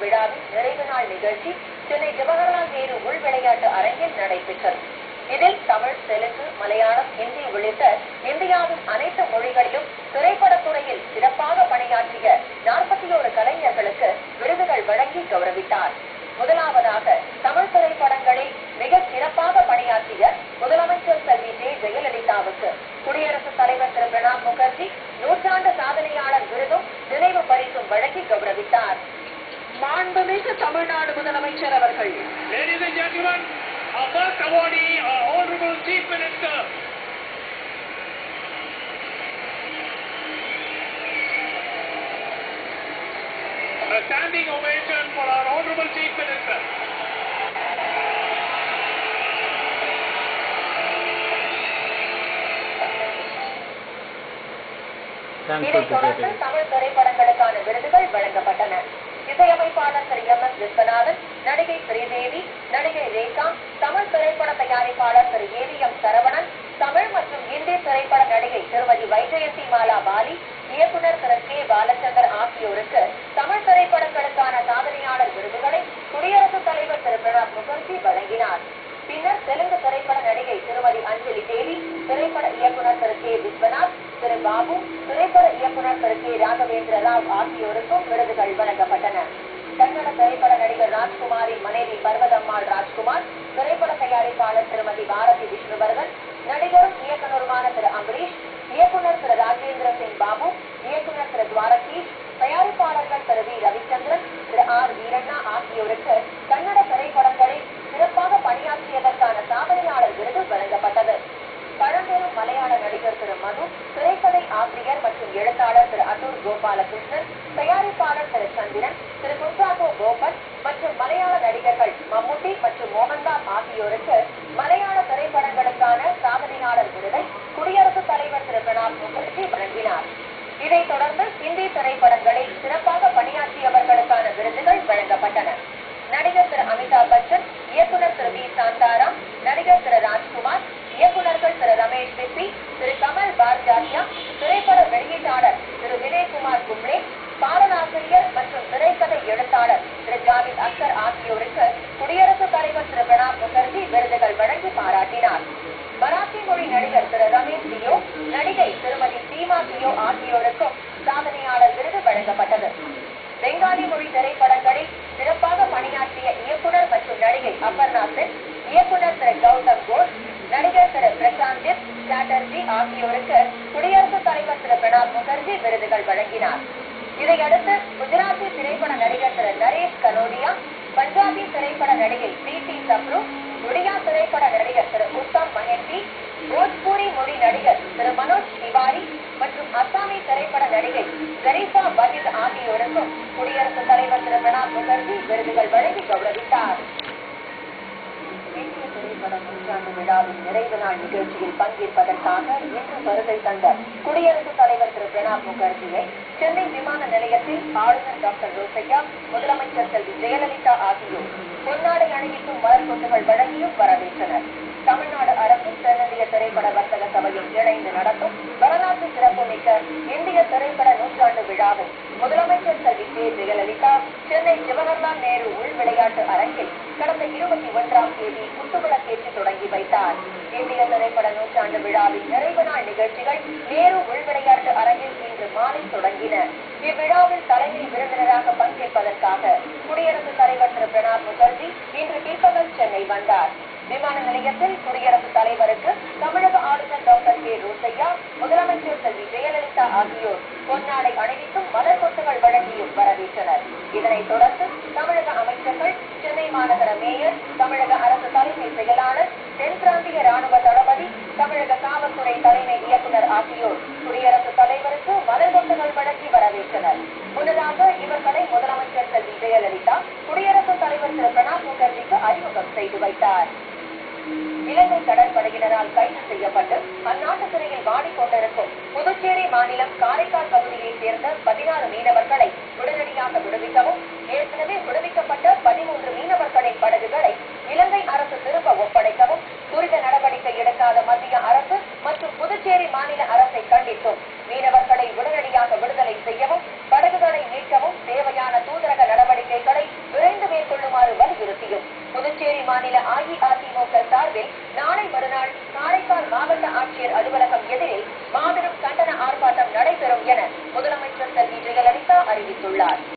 விழாவின் நிறைவு நாள் நிகழ்ச்சி சென்னை ஜவஹர்லால் நேரு உள் விளையாட்டு அரங்கில் நடைபெற்றது. இதில் தமிழ், தெலுங்கு, மலையாளம், ஹிந்தி உள்ளிட்ட இந்தியாவின் அனைத்து மொழிகளிலும் திரைப்படத்துறையில் சிறப்பாக பணியாற்றிய 41 கலைஞர்களுக்கு விருதுகள் வழங்கி கௌரவித்தார். முதலாவதாக தமிழ் திரைப்படங்களில் மிக சிறப்பாக பணியாற்றிய முதலமைச்சர் செல்வி ஜெயலலிதாவுக்கு குடியரசுத் தலைவர் திரு பிரணாப் முகர்ஜி நூற்றாண்டு சாதனையாளர் விருதும் நினைவு பரிசும் வழங்கி கௌரவித்தார். மாண்புமிகு தமிழ்நாடு முதலமைச்சர் அவர்கள். Our first awardee, our Honorable Chief Minister. A standing ovation for our Honorable Chief Minister. இதைத் தொடர்ந்து தமிழ் திரைப்படங்களுக்கான விருதுகள் வழங்கப்பட்டன. இசையமைப்பாளர் திரு எம் எஸ் விஸ்வநாதன், நடிகை ஸ்ரீதேவி, நடிகை ரேகா, தமிழ் திரைப்பட தயாரிப்பாளர் திரு ஏவிஎம் சரவணன், தமிழ் மற்றும் இந்தி திரைப்பட நடிகை திருமதி வைஜெயந்தி மாலா பாலி, இயக்குநர் திரு கே பாலச்சந்தர் ஆகியோருக்கு தமிழ் திரைப்படங்களுக்கான சாதனையாளர் விருதுகளை குடியரசுத் தலைவர் திரு பிரணாப் முகர்ஜி வழங்கினார். பின்னர் தெலுங்கு திரைப்பட நடிகை திருமதி அஞ்சலி தேவி, திரைப்பட இயக்குநர் திரு கே விஸ்வநாத், திரு பாபு, திரைப்பட இயக்குநர் திரு கே ராகவேந்திர ராவ் ஆகியோருக்கும் விருதுகள் வழங்கப்பட்டன. கன்னட திரைப்பட நடிகர் ராஜ்குமாரின் மனைவி பர்வதம்மாள் ராஜ்குமார், திரைப்பட தயாரிப்பாளர் திருமதி பாரதி விஷ்ணுவர்தன், நடிகரும் இயக்குநருமான திரு அம்பரீஷ், இயக்குநர் திரு ராஜேந்திர சிங் பாபு, இயக்குநர் திரு துவாரகீஷ், தயாரிப்பாளர்கள் திரு வி ரவிச்சந்திரன், திரு ஆர் வீரண்ணா ஆகியோருக்கு கன்னட திரைப்படங்களில் சிறப்பாக பணியாற்றியதற்கான சாதனையாளர் விருது வழங்கப்பட்டது. பழம்பெரும் மலையாள நடிகர் திரு மது, திரைக்கதை ஆசிரியர் மற்றும் எழுத்தாளர் திரு அடூர் கோபாலகிருஷ்ணன், தயாரிப்பாளர் திரு சந்திரன், திரு குர்சாகோ கோபன் மற்றும் மலையாள நடிகர்கள் மம்முட்டி மற்றும் மோகன்தாஸ் ஆகியோருக்கு மலையாள திரைப்படங்களுக்கான சாதனையாளர் விருதை குடியரசுத் தலைவர் திரு பிரணாப் முகர்ஜி வழங்கினார். இதைத் தொடர்ந்து இந்தி திரைப்படங்களில் சிறப்பாக பணியாற்றியவர்களுக்கான விருதுகள் வழங்கப்பட்டன. நடிகர் திரு அமிதாப் பச்சன், இயக்குநர் திரு வி சாந்தாராம், நடிகர் திரு ராஜ்குமார், இயக்குநர்கள் திரு ரமேஷ் பிப்பி, திரு கமல் பார்ஜாத்தியா, திரைப்பட வெளியீட்டாளர் திரு வினய்குமார் கும்ளே, பாடலாசிரியர் மற்றும் திரைக்கதை எழுத்தாளர் திரு ஜாவித் அக்தர் ஆகியோருக்கு குடியரசுத் தலைவர் திரு பிரணாப் முகர்ஜி விருதுகள் வழங்கி பாராட்டினார். மராத்தி மொழி நடிகர் திரு ரமேஷ் தியோ, நடிகை திருமதி சீமா தியோ ஆகியோருக்கும் சாதனையாளர் விருது வழங்கப்பட்டது. பெங்காலி மொழி திரைப்படங்களில் சிறப்பாக பணியாற்றிய இயக்குநர் மற்றும் நடிகை அபர்ணா சென், இயக்குநர் திரு கௌதம் கோஷ், நடிகர் திரு பிரசாந்த் சாட்டர்ஜி ஆகியோருக்கு குடியரசுத் தலைவர் திரு பிரணாப் முகர்ஜி விருதுகள் வழங்கினார். இதையடுத்து குஜராத்தி திரைப்பட நடிகர் திரு நரேஷ் கனோடியா, பஞ்சாபி திரைப்பட நடிகை பிரீத்தி சப்ரு, ஒடியா திரைப்பட நடிகர் திரு உத்தம் மஹெந்தி, போஜ்பூரி மொழி நடிகர் திரு மனோஜ் திவாரி மற்றும் அசாமி திரைப்பட நடிகை ஜரீஃபா வஹீத் ஆகியோருக்கும் குடியரசுத் தலைவர் திரு பிரணாப் முகர்ஜி விருதுகள் வழங்கி கௌரவித்தார். இந்திய திரைப்பட நூற்றாண்டு விழாவின் நிறைவு நாள் நிகழ்ச்சியில் பங்கேற்பதற்காக இன்று வருகை தந்த குடியரசுத் தலைவர் திரு பிரணாப் முகர்ஜியை சென்னை விமான நிலையத்தில் ஆளுநர் டாக்டர் ரோசையா, முதலமைச்சர் செல்வி ஜெயலலிதா ஆகியோர் பொன்னாடை அணிவிக்கும் மலர் கொண்டுகள் வழங்கியும் வரவேற்றனர். தமிழ்நாடு அரசும் தென்னிந்திய திரைப்பட வர்த்தக சபையும் இணைந்து நடத்தும் வரலாற்று சிறப்புமிக்க இந்திய திரைப்பட நூற்றாண்டு விழாவை முதலமைச்சர் செல்வி ஜெயலலிதா சென்னை ஜவஹர்லால் நேரு உள் விளையாட்டு அரங்கில் கடந்த 21ஆம் தேதி குத்துவிளக்கேற்றி தொடங்கி வைத்தார். இந்திய திரைப்பட நூற்றாண்டு விழாவின் நிறைவு நாள் நிகழ்ச்சிகள் நேரு உள் விளையாட்டு அரங்கில் இன்று மாலை தொடங்கின. இவ்விழாவில் தலைமை விருந்தினராக பங்கேற்பதற்காக குடியரசுத் தலைவர் திரு பிரணாப் முகர்ஜி இன்று பிற்பகல் சென்னை வந்தார். விமான நிலையத்தில் குடியரசுத் தலைவருக்கு தமிழக ஆளுநர் டாக்டர் கே ரோசையா, முதலமைச்சர் செல்வி ஜெயலலிதா ஆகியோர் பொன்னாடை அணிவித்தும் மலர் கொட்டுகள் வழங்கியும் வரவேற்றனர். இதனைத் தொடர்ந்து தமிழக அமைச்சர்கள், சென்னை மாநகர மேயர், தமிழக அரசு தலைமை செயலாளர், தென் பிராந்திய ராணுவ தளபதி, தமிழக காவல்துறை தலைமை இயக்குநர் ஆகியோர் குடியரசுத் தலைவருக்கு மலர் கொட்டுகள் வழங்கி வரவேற்றனர். முன்னதாக இவர்களை முதலமைச்சர் செல்வி ஜெயலலிதா குடியரசுத் தலைவர் திரு பிரணாப் முகர்ஜிக்கு அறிமுகம் செய்து வைத்தார். இலங்கை கடற்படையினரால் கைது செய்யப்பட்டு அந்நாட்டு சிறையில் வாடிக்கொண்டிருக்கும் புதுச்சேரி மாநிலம் காரைக்கால் பகுதியைச் சேர்ந்த 16 மீனவர்களை உடனடியாக விடுவிக்கவும், ஏற்கனவே விடுவிக்கப்பட்ட 13 மீனவர்களின் படகுகளை இலங்கை அரசு திரும்ப ஒப்படைக்கவும் துரித நடவடிக்கை எடுக்காத மத்திய அரசு மற்றும் புதுச்சேரி மாநில அரசை கண்டித்தும் மீனவர்களை உடனடியாக விடுதலை செய்யவும், படகுகளை மீட்கவும் தேவையான தூதரக நடவடிக்கைகளை புதுச்சேரி மாநில அஇஅதிமுக சார்பில் நாளை மறுநாள் காரைக்கால் மாவட்ட ஆட்சியர் அலுவலகம் எதிரில் மாபெரும் கண்டன ஆர்ப்பாட்டம் நடைபெறும் என முதலமைச்சர் செல்வி ஜெயலலிதா அறிவித்துள்ளார்.